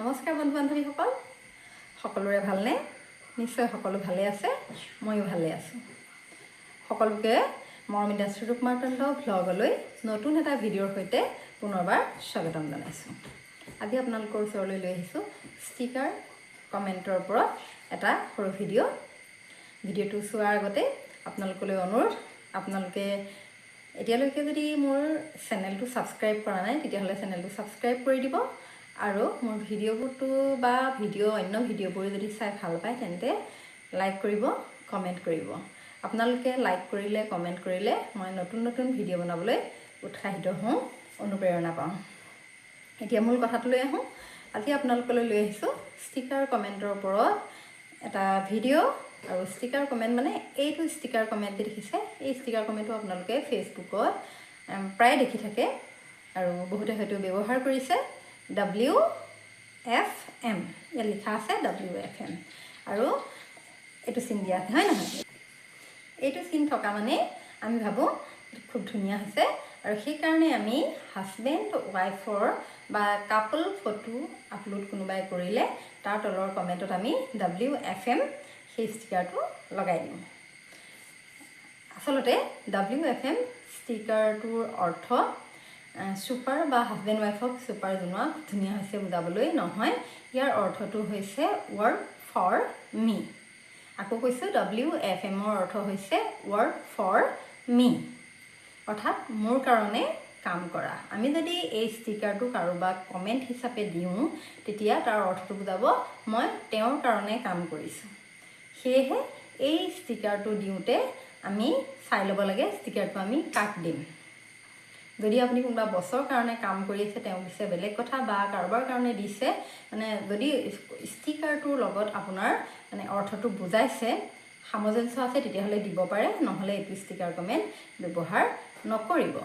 নমস্কাৰ বন্ধু বান্ধৱীসকল, সকলোৰে ভালনে? নিশ্চয় সকলো ভালে আছে, ময়ো ভালে আছোঁ। সকলোকে মৰমিতা স্বৰূপ মাৰ্তণ্ড ভ্লগলৈ নতুন এটা ভিডিঅ'ৰ সৈতে পুনৰবাৰ স্বাগতম জনাইছোঁ। আজি আপোনালোকৰ ওচৰলৈ লৈ আহিছোঁ ষ্টিকাৰ কমেণ্টৰ ওপৰত এটা সৰু ভিডিঅ'টো চোৱাৰ আগতে আপোনালোকলৈ অনুৰোধ, আপোনালোকে এতিয়ালৈকে যদি মোৰ চেনেলটো ছাবস্ক্ৰাইব কৰা নাই তেতিয়াহ'লে চেনেলটো ছাবস্ক্ৰাইব কৰি দিব আৰু মোৰ ভিডিঅ'বোৰটো বা অন্য ভিডিঅ'বোৰ যদি চাই ভাল পায় তেন্তে লাইক কৰিব, কমেণ্ট কৰিব। আপোনালোকে লাইক কৰিলে, কমেণ্ট কৰিলে মই নতুন নতুন ভিডিঅ' বনাবলৈ উৎসাহিত হওঁ, অনুপ্ৰেৰণা পাওঁ। এতিয়া মূল কথাটোলৈ আহোঁ। আজি আপোনালোকলৈ লৈ আহিছোঁ ষ্টিকাৰ কমেণ্টৰ ওপৰত এটা ভিডিঅ'। আৰু ষ্টিকাৰ কমেণ্ট মানে এইটো ষ্টিকাৰ কমেণ্ট যে দেখিছে, এই ষ্টিকাৰ কমেণ্টটো আপোনালোকে ফেচবুকত প্ৰায় দেখি থাকে আৰু বহুতে হয়তো ব্যৱহাৰ কৰিছে। WFM ইয়াত লিখা আছে WFM আৰু এইটো চিন দিয়া আছে, হয় নহয়? এইটো চিন থকা মানে আমি ভাবোঁ খুব ধুনীয়া হৈছে আৰু সেইকাৰণে আমি হাজবেণ্ড ৱাইফৰ বা কাপল ফটো আপলোড কোনোবাই কৰিলে তাৰ তলৰ কমেণ্টত আমি WFM সেই ষ্টিকাৰটো লগাই দিওঁ। আচলতে WFM ষ্টিকাৰটোৰ অৰ্থ ছুপাৰ বা হাজবেণ্ড ৱাইফক ছুপাৰ জনোৱা ধুনীয়া হৈছে বুজাবলৈ নহয়। ইয়াৰ অৰ্থটো হৈছে ৱৰ্ক ফৰ মি। আকৌ কৈছোঁ, WFMৰ অৰ্থ হৈছে ৱৰ্ক ফৰ মি, অৰ্থাৎ মোৰ কাৰণে কাম কৰা। আমি যদি এই ষ্টিকাৰটো কাৰোবাক কমেণ্ট হিচাপে দিওঁ তেতিয়া তাৰ অৰ্থটো বুজাব মই তেওঁৰ কাৰণে কাম কৰিছোঁ। সেয়েহে এই ষ্টিকাৰটো দিওঁতে আমি চাই ল'ব লাগে ষ্টিকাৰটো আমি কাক দিম। যদি আপুনি কোনোবা বছৰ কাৰণে কাম কৰি আছে তেওঁ দিছে বেলেগ কথা, বা কাৰোবাৰ কাৰণে দিছে মানে যদি ষ্টিকাৰটোৰ লগত আপোনাৰ মানে অৰ্থটো বুজাইছে, সামঞ্জস্য আছে, তেতিয়াহ'লে দিব পাৰে, নহ'লে এইটো ষ্টিকাৰ কমেণ্ট ব্যৱহাৰ নকৰিব।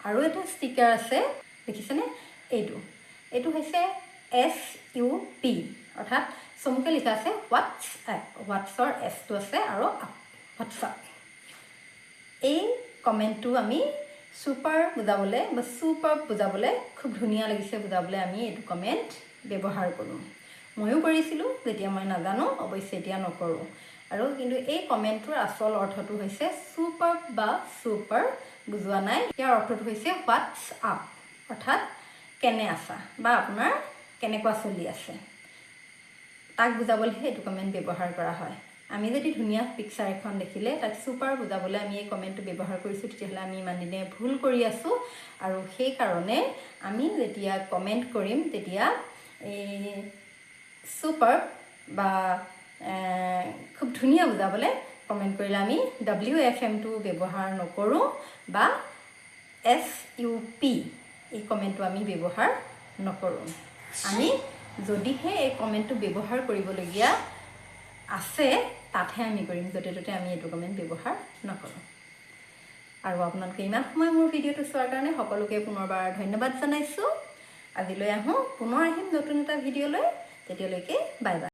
আৰু এটা ষ্টিকাৰ আছে দেখিছেনে? এইটো হৈছে SUP, অৰ্থাৎ চমুকৈ লিখা আছে হোৱাটছএপ। হোৱাটছৰ এছটো আছে আৰু হোৱাটছআপ। এই কমেণ্টটো আমি ছুপাৰ বুজাবলৈ বা ছুপাৰ বুজাবলৈ খুব ধুনীয়া লাগিছে বুজাবলৈ আমি এইটো কমেণ্ট ব্যৱহাৰ কৰোঁ। ময়ো কৰিছিলোঁ যেতিয়া মই নাজানো, অৱশ্যে এতিয়া নকৰোঁ। আৰু কিন্তু এই কমেণ্টটোৰ আচল অৰ্থটো হৈছে ছুপাৰ বা ছুপাৰ বুজোৱা নাই। ইয়াৰ অৰ্থটো হৈছে হোৱাটছআপ, অৰ্থাৎ কেনে আছা বা আপোনাৰ কেনেকুৱা চলি আছে, তাক বুজাবলৈহে এইটো কমেণ্ট ব্যৱহাৰ কৰা হয়। আমি যদি ধুনীয়া পিকচাৰ এখন দেখিলে তাক ছুপাৰ বুজাবলৈ আমি এই কমেণ্টটো ব্যৱহাৰ কৰিছোঁ, তেতিয়াহ'লে আমি ইমান দিনে ভুল কৰি আছোঁ। আৰু সেইকাৰণে আমি যেতিয়া কমেণ্ট কৰিম তেতিয়া এই ছুপাৰ বা খুব ধুনীয়া বুজাবলৈ কমেণ্ট কৰিলে আমি WFMটো ব্যৱহাৰ নকৰোঁ বা SUP এই কমেণ্টটো আমি ব্যৱহাৰ নকৰোঁ। আমি যদিহে এই কমেণ্টটো ব্যৱহাৰ কৰিবলগীয়া আছে তাতহে আমি কৰিম, য'তে ত'তে আমি এইটো কমেণ্ট ব্যৱহাৰ নকৰোঁ। আৰু আপোনালোকে ইমান সময় মোৰ ভিডিঅ'টো চোৱাৰ কাৰণে সকলোকে পুনৰবাৰ ধন্যবাদ জনাইছোঁ। আজিলৈ আহোঁ, পুনৰ আহিম নতুন এটা ভিডিঅ'লৈ। তেতিয়ালৈকে বাই বাই।